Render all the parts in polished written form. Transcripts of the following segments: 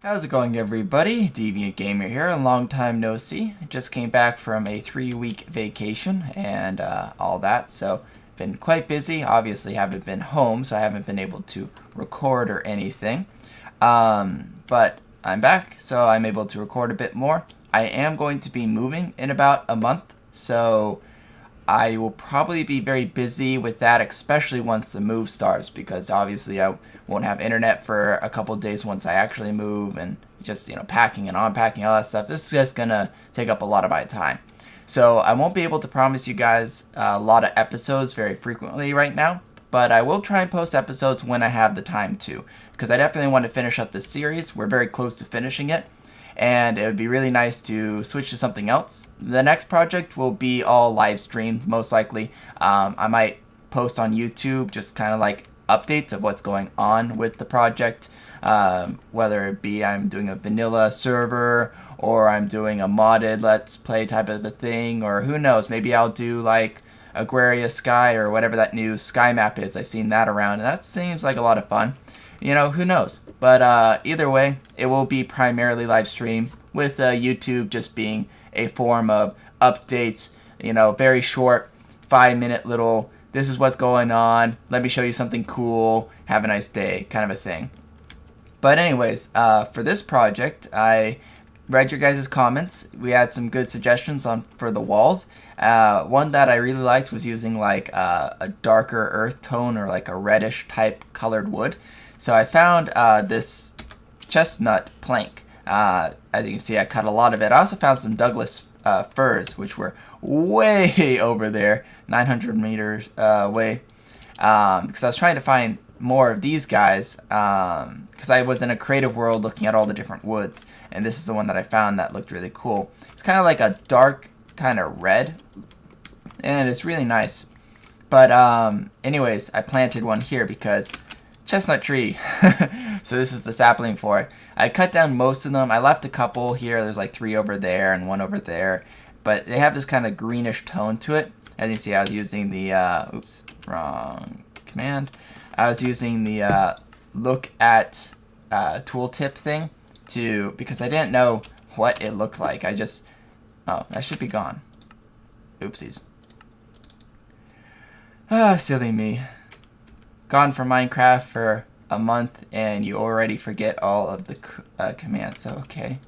How's it going, everybody? Deviant Gamer here, and long time no see. Just came back from a 3-week vacation and all that, so been quite busy. Obviously haven't been home, so I haven't been able to record or anything. But I'm back, so I'm able to record a bit more. I am going to be moving in about a month, so I will probably be very busy with that, especially once the move starts, because obviously I won't have internet for a couple of days once I actually move, and just, packing and unpacking, all that stuff. This is just gonna take up a lot of my time. So I won't be able to promise you guys a lot of episodes very frequently right now, but I will try and post episodes when I have the time to, because I definitely want to finish up this series. We're very close to finishing it, and it would be really nice to switch to something else. The next project will be all live streamed, most likely. I might post on YouTube just kind of like updates of what's going on with the project, whether it be I'm doing a vanilla server or I'm doing a modded let's play type of a thing, or who knows, maybe I'll do like Aguaria Sky or whatever that new sky map is. I've seen that around, and that seems like a lot of fun. Who knows? But either way, it will be primarily live stream, with YouTube just being a form of updates, very short, 5-minute little, this is what's going on, let me show you something cool, have a nice day, kind of a thing. But anyways, for this project, I read your guys' comments. We had some good suggestions for the walls. One that I really liked was using like a darker earth tone, or like a reddish type colored wood. So I found this chestnut plank. As you can see, I cut a lot of it. I also found some Douglas firs, which were way over there, 900 meters away, because I was trying to find more of these guys, because I was in a creative world looking at all the different woods, and this is the one that I found that looked really cool. It's kind of like a dark kind of red, and it's really nice. But anyways, I planted one here because chestnut tree. So this is the sapling for it. I cut down most of them. I left a couple here. There's like 3 over there and 1 over there, but they have this kind of greenish tone to it. As you see, I was using the oops, wrong command. I was using the look at tooltip thing because I didn't know what it looked like. Oh, that should be gone. Oopsies. Ah, silly me. Gone from Minecraft for a month and you already forget all of the commands. So okay,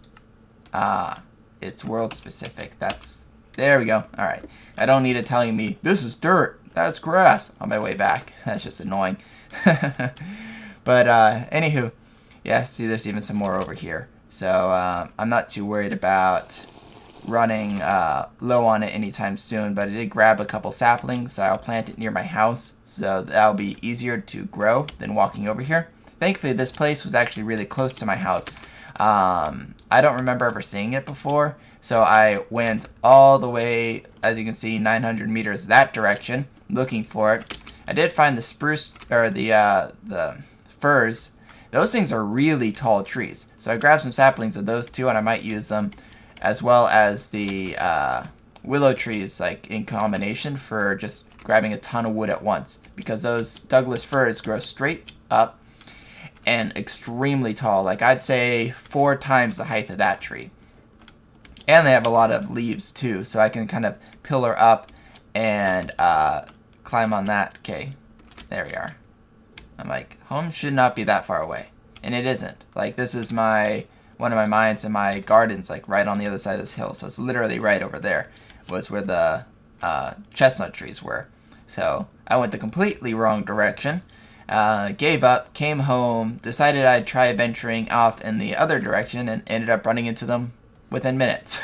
it's world specific. There we go. All right, I don't need it telling me this is dirt, that's grass on my way back. That's just annoying. But anywho, yeah, see, there's even some more over here, so I'm not too worried about running low on it anytime soon. But I did grab a couple saplings, so I'll plant it near my house, so that'll be easier to grow than walking over here. Thankfully, this place was actually really close to my house. I don't remember ever seeing it before, so I went all the way, as you can see, 900 meters that direction looking for it. I did find the spruce, or the firs. Those things are really tall trees, so I grabbed some saplings of those too, and I might use them, as well as the willow trees, like in combination, for just grabbing a ton of wood at once, because those Douglas firs grow straight up and extremely tall, like I'd say 4 times the height of that tree. And they have a lot of leaves too, so I can kind of pillar up and climb on that. Okay, there we are. I'm like, home should not be that far away, and it isn't. Like, this is one of my mines, and my garden's like right on the other side of this hill, so it's literally right over there was where the chestnut trees were. So I went the completely wrong direction, gave up, came home, decided I'd try venturing off in the other direction, and ended up running into them within minutes.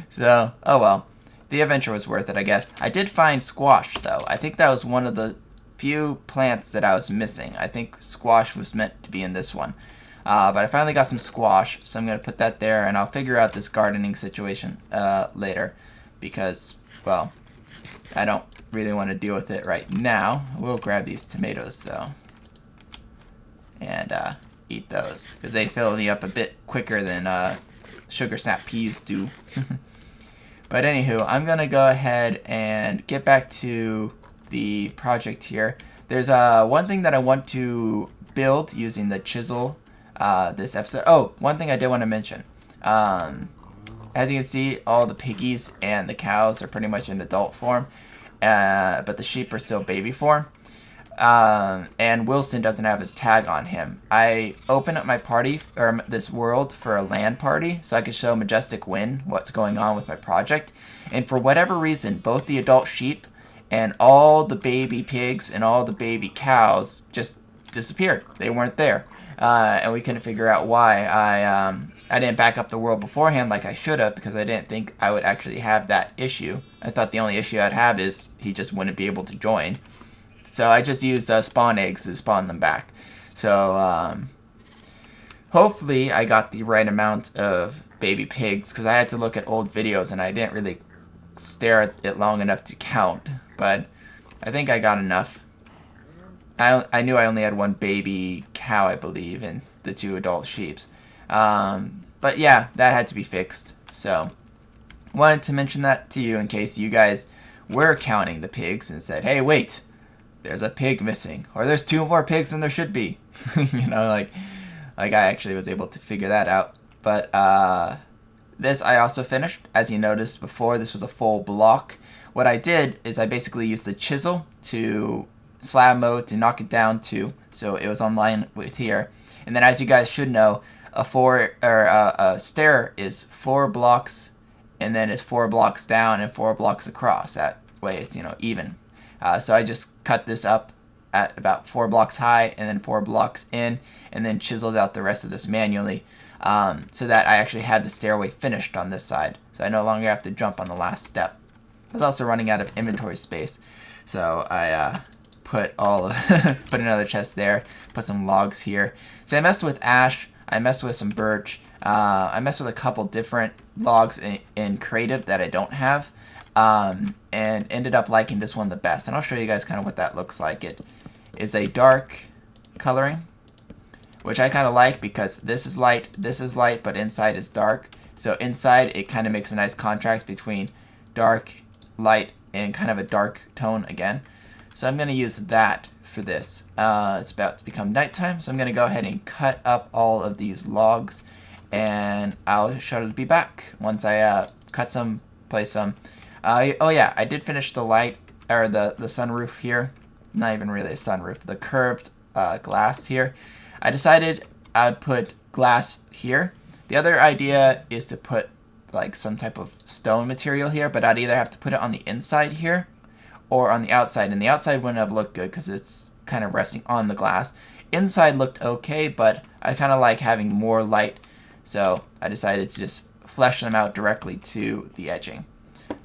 So, oh well, the adventure was worth it, I guess. I did find squash, though. I think that was one of the few plants that I was missing. I think squash was meant to be in this one. But I finally got some squash, so I'm going to put that there, and I'll figure out this gardening situation later, because, well, I don't really want to deal with it right now. We'll grab these tomatoes, though, and eat those, because they fill me up a bit quicker than sugar snap peas do. But anywho, I'm going to go ahead and get back to the project here. There's one thing that I want to build using the chisel this episode. Oh, one thing I did want to mention. As you can see, all the piggies and the cows are pretty much in adult form, but the sheep are still baby form. And Wilson doesn't have his tag on him. I opened up my party, or this world, for a LAN party, so I could show Majestic Win what's going on with my project. And for whatever reason, both the adult sheep and all the baby pigs and all the baby cows just disappeared. They weren't there. And we couldn't figure out why. I didn't back up the world beforehand like I should have, because I didn't think I would actually have that issue. I thought the only issue I'd have is he just wouldn't be able to join. So I just used spawn eggs to spawn them back. So hopefully I got the right amount of baby pigs, because I had to look at old videos and I didn't really stare at it long enough to count. But I think I got enough. I knew I only had one baby cow, I believe, and the 2 adult sheeps. But yeah, that had to be fixed. So wanted to mention that to you in case you guys were counting the pigs and said, hey, wait, there's a pig missing, or there's 2 more pigs than there should be. You know, like I actually was able to figure that out. But this I also finished. As you noticed before, this was a full block. What I did is I basically used the chisel to slab mode to knock it down 2, so it was online with here. And then, as you guys should know, a stair is 4 blocks, and then it's 4 blocks down and 4 blocks across. That way, it's, you know, even. So I just cut this up at about 4 blocks high and then 4 blocks in, and then chiseled out the rest of this manually, so that I actually had the stairway finished on this side. So I no longer have to jump on the last step. I was also running out of inventory space, so I put put another chest there, put some logs here. So I messed with ash, I messed with some birch, I messed with a couple different logs in creative that I don't have, and ended up liking this one the best. And I'll show you guys kind of what that looks like. It is a dark coloring, which I kind of like because this is light, but inside is dark. So inside it kind of makes a nice contrast between dark, light, and kind of a dark tone again. So I'm going to use that for this. It's about to become nighttime, so I'm going to go ahead and cut up all of these logs, and I'll be back once I cut some, place some. Oh yeah, I did finish the light, or the sunroof here. Not even really a sunroof, the curved glass here. I decided I'd put glass here. The other idea is to put like some type of stone material here, but I'd either have to put it on the inside here or on the outside, and the outside wouldn't have looked good because it's kind of resting on the glass. Inside looked okay, but I kind of like having more light, so I decided to just flesh them out directly to the edging.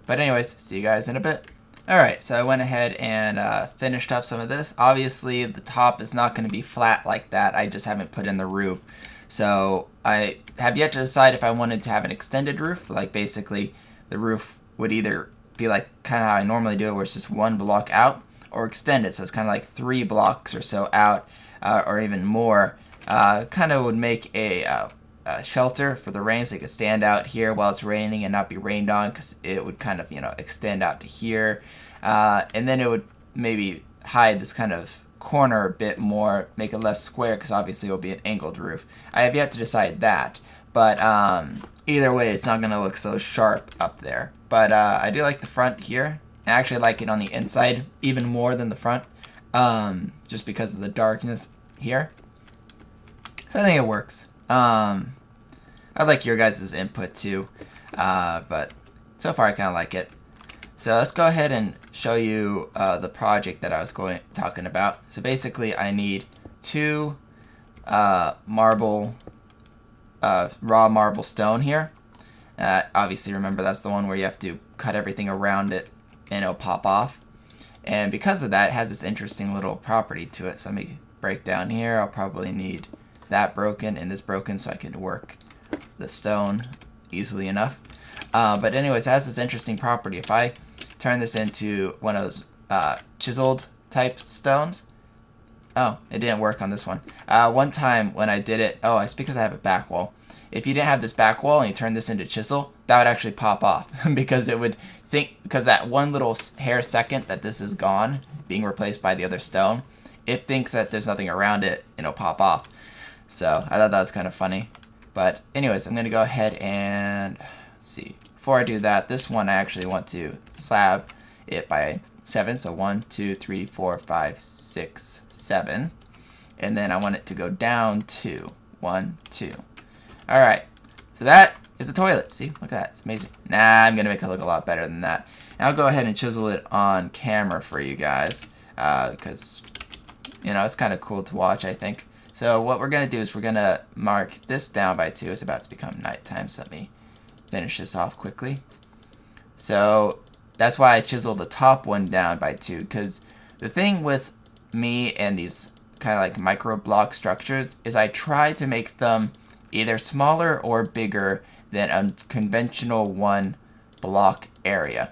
But anyways, see you guys in a bit. Alright, so I went ahead and finished up some of this. Obviously, the top is not going to be flat like that. I just haven't put in the roof. So I have yet to decide if I wanted to have an extended roof. Like basically, the roof would either be like kind of how I normally do it, where it's just 1 block out, or extend it. So it's kind of like 3 blocks or so out, or even more. Kind of would make a shelter for the rain, so it could stand out here while it's raining and not be rained on, because it would kind of, you know, extend out to here, and then it would maybe hide this kind of corner a bit more, make it less square, because obviously it will be an angled roof. I have yet to decide that, but either way, it's not going to look so sharp up there. But I do like the front here. I actually like it on the inside even more than the front, just because of the darkness here. So I think it works. I'd like your guys' input too, but so far I kind of like it. So let's go ahead and show you the project that I was talking about. So basically I need 2 marble, raw marble stone here. Obviously remember that's the one where you have to cut everything around it and it'll pop off. And because of that, it has this interesting little property to it. So let me break down here. I'll probably need that broken and this broken so I can work the stone easily enough. But anyways, it has this interesting property. If I turn this into one of those chiseled type stones. Oh, it didn't work on this one. One time when I did it, oh, it's because I have a back wall. If you didn't have this back wall and you turn this into chisel, that would actually pop off because it would think, because that one little hair second that this is gone, being replaced by the other stone, it thinks that there's nothing around it and it'll pop off. So I thought that was kind of funny. But anyways, I'm going to go ahead and, let's see. Before I do that, this one I actually want to slab it by 7. So 1, 2, 3, 4, 5, 6, 7. And then I want it to go down 2. 1, 2. Alright. So that is a toilet. See? Look at that. It's amazing. Nah, I'm going to make it look a lot better than that. And I'll go ahead and chisel it on camera for you guys. Because, you know, it's kind of cool to watch, I think. So what we're going to do is we're going to mark this down by 2. It's about to become nighttime, so let me finish this off quickly. So that's why I chiseled the top one down by 2, because the thing with me and these kind of like micro block structures is I try to make them either smaller or bigger than a conventional 1 block area.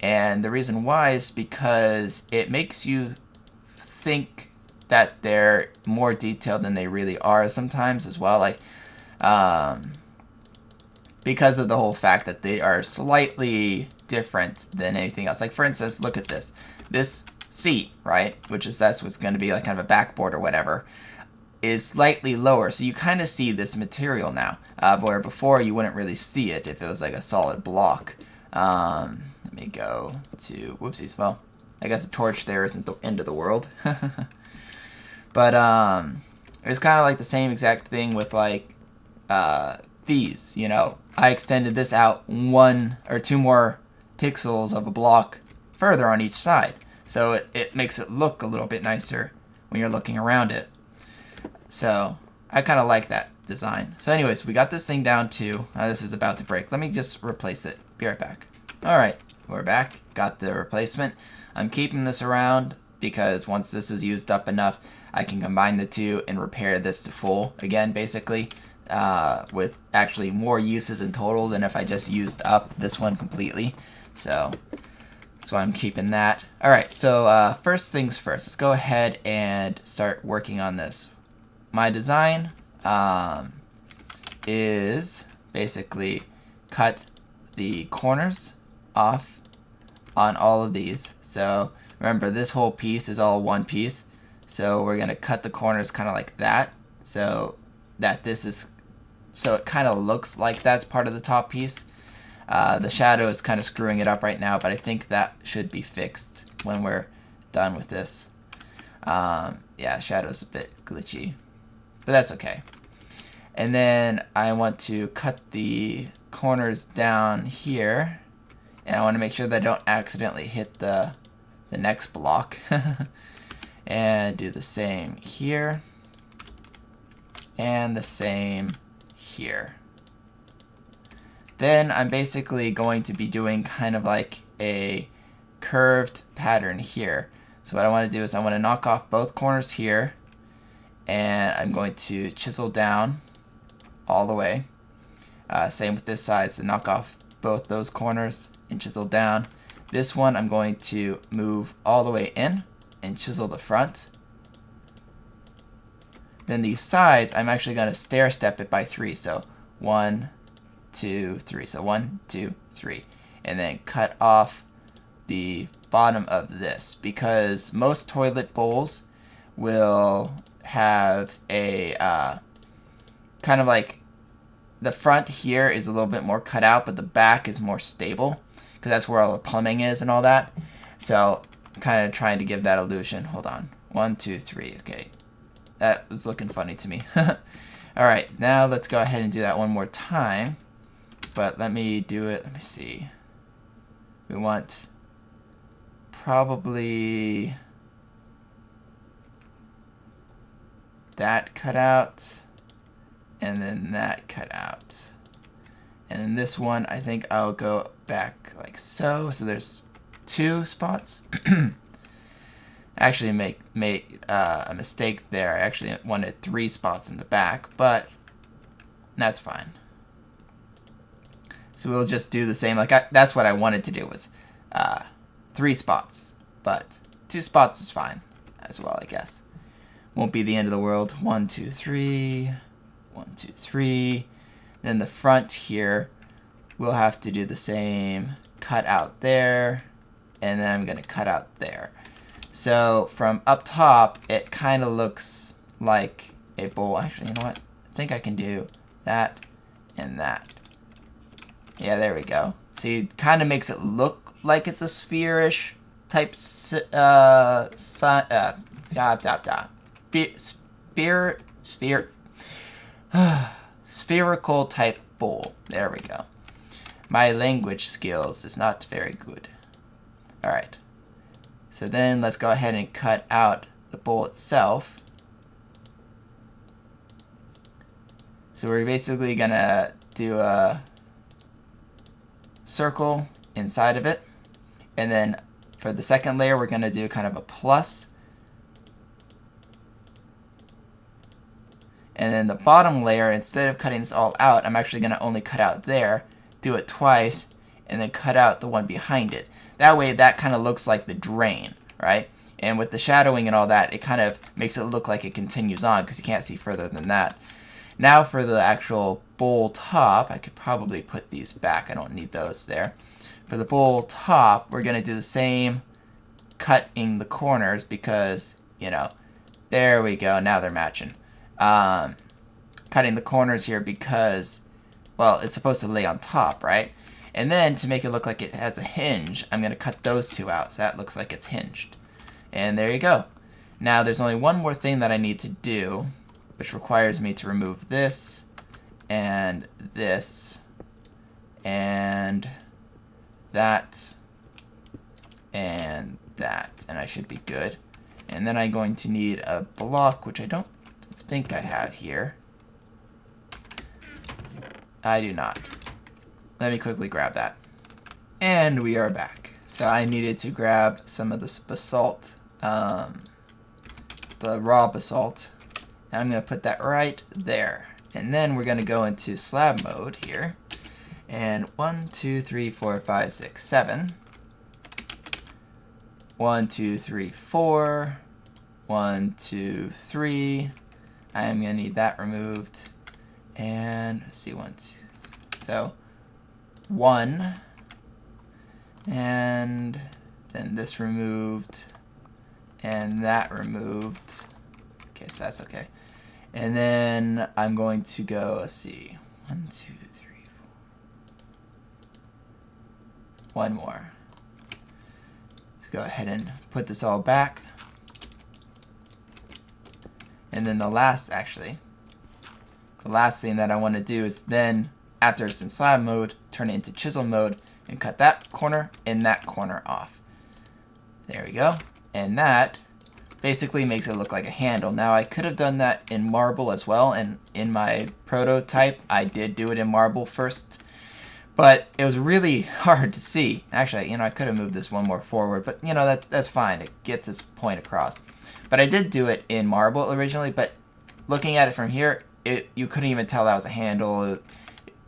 And the reason why is because it makes you think that they're more detailed than they really are sometimes as well, like because of the whole fact that they are slightly different than anything else. Like for instance, look at this seat, right, which is that's what's going to be like kind of a backboard or whatever, is slightly lower, so you kind of see this material now, where before you wouldn't really see it if it was like a solid block. Let me go to, whoopsies, well, I guess a torch there isn't the end of the world. But it's kind of like the same exact thing with like these, you know. I extended this out 1 or 2 more pixels of a block further on each side, so it makes it look a little bit nicer when you're looking around it. So I kind of like that design. So anyways, we got this thing down to, this is about to break. Let me just replace it. Be right back. Alright, we're back. Got the replacement. I'm keeping this around because once this is used up enough, I can combine the two and repair this to full again, basically, with actually more uses in total than if I just used up this one completely. So that's why I'm keeping that. Alright, so first things first, let's go ahead and start working on this. My design is basically cut the corners off on all of these. So remember, this whole piece is all one piece. So we're going to cut the corners kind of like that, so that this is, so it kind of looks like that's part of the top piece. The shadow is kind of screwing it up right now, but I think that should be fixed when we're done with this. Yeah, shadow's a bit glitchy, but that's okay. And then I want to cut the corners down here, and I want to make sure that I don't accidentally hit the next block. And do the same here, and the same here. Then I'm basically going to be doing kind of like a curved pattern here. So what I want to do is I want to knock off both corners here, and I'm going to chisel down all the way. Same with this side, so knock off both those corners and chisel down. This one I'm going to move all the way in and chisel the front. Then these sides, I'm actually going to stair step it by 3. So 1, 2, 3. So 1, 2, 3. And then cut off the bottom of this, because most toilet bowls will have a kind of like the front here is a little bit more cut out, but the back is more stable because that's where all the plumbing is and all that. So kind of trying to give that illusion. Hold on. 1, 2, 3. Okay. That was looking funny to me. Alright, now let's go ahead and do that one more time. But let me do it. Let me see. We want probably that cut out, and then that cut out. And then this one, I think I'll go back like so. So there's 2 spots. I actually made a mistake there. I actually wanted 3 spots in the back, but that's fine. So we'll just do the same. Like that's what I wanted to do, was 3 spots, but 2 spots is fine as well, I guess. Won't be the end of the world. 1, 2, 3. 1, 2, 3. Then the front here, we'll have to do the same. Cut out there, and then I'm gonna cut out there. So from up top, it kind of looks like a bowl. Actually, you know what? I think I can do that and that. Yeah, there we go. See, it kind of makes it look like it's a sphere-ish type spherical type bowl. There we go. My language skills is not very good. Alright. So then let's go ahead and cut out the bowl itself. So we're basically gonna do a circle inside of it. And then for the second layer, we're gonna do kind of a plus. And then the bottom layer, instead of cutting this all out, I'm actually gonna only cut out there, do it twice, and then cut out the one behind it. That way, that kind of looks like the drain, right? And with the shadowing and all that, it kind of makes it look like it continues on because you can't see further than that. Now for the actual bowl top, I could probably put these back. I don't need those there. For the bowl top, we're going to do the same cutting the corners because, you know, there we go. Now they're matching. Cutting the corners here because, well, it's supposed to lay on top, right? And then to make it look like it has a hinge, I'm going to cut those two out so that looks like it's hinged. And there you go. Now there's only one more thing that I need to do, which requires me to remove this and this and that and that, and I should be good. And then I'm going to need a block, which I don't think I have here. I do not. Let me quickly grab that. And we are back. So I needed to grab some of this basalt, the raw basalt, and I'm going to put that right there. And then we're going to go into slab mode here. And 1, 2, 3, 4, 5, 6, 7. 1, 2, 3, 4. 1, 2, 3. I'm going to need that removed. And let's see, 1, 2, 3. So 1. And then this removed. And that removed. Okay, so that's okay. And then I'm going to go, let's see, 1, 2, 3, 4. One more. Let's go ahead and put this all back. And then the last thing that I want to do is then, after it's in slab mode, turn it into chisel mode and cut that corner and that corner off. There we go. And that basically makes it look like a handle. Now I could have done that in marble as well, and in my prototype I did do it in marble first, but it was really hard to see. Actually, you know, I could have moved this one more forward, but you know, that's fine. It gets its point across. But I did do it in marble originally, but looking at it from here, you couldn't even tell that was a handle.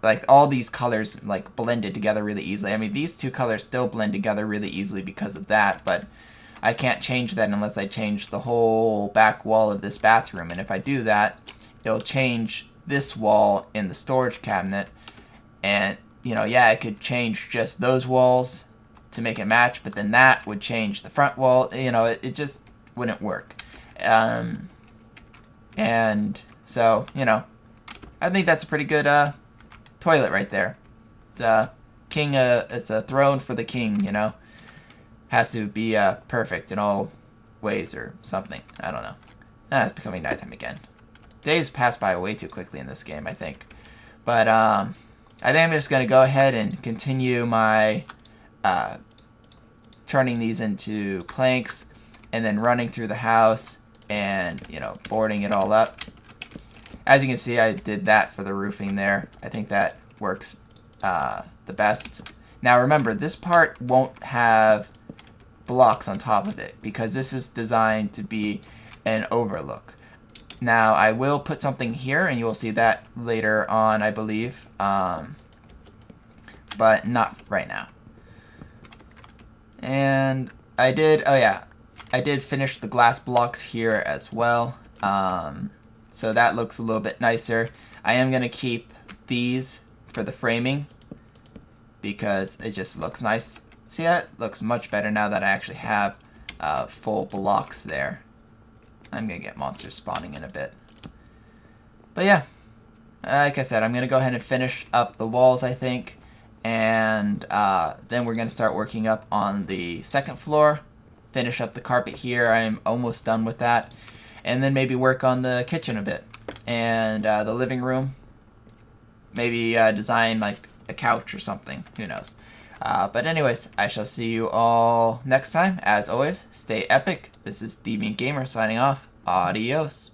Like all these colors like blended together really easily. I mean, these two colors still blend together really easily because of that, but I can't change that unless I change the whole back wall of this bathroom. And if I do that, it'll change this wall in the storage cabinet. And, you know, yeah, I could change just those walls to make it match, but then that would change the front wall. You know, it just wouldn't work. And so, you know, I think that's a pretty good toilet right there. It's it's a throne for the king, you know. Has to be perfect in all ways or something. I don't know. It's becoming nighttime again. Days pass by way too quickly in this game, I think. But I think I'm just going to go ahead and continue my turning these into planks and then running through the house and, you know, boarding it all up. As you can see, I did that for the roofing there. I think that works the best. Now remember, this part won't have blocks on top of it because this is designed to be an overlook. Now I will put something here and you will see that later on, I believe, but not right now. And I did finish the glass blocks here as well, so that looks a little bit nicer. I am going to keep these for the framing because it just looks nice. See, that looks much better now that I actually have full blocks there. I'm going to get monsters spawning in a bit. But yeah, like I said, I'm going to go ahead and finish up the walls, I think. And then we're going to start working up on the second floor. Finish up the carpet here. I'm almost done with that. And then maybe work on the kitchen a bit. And the living room. Maybe design like a couch or something. Who knows? But anyways, I shall see you all next time. As always, stay epic. This is DeviantGamer signing off. Adios.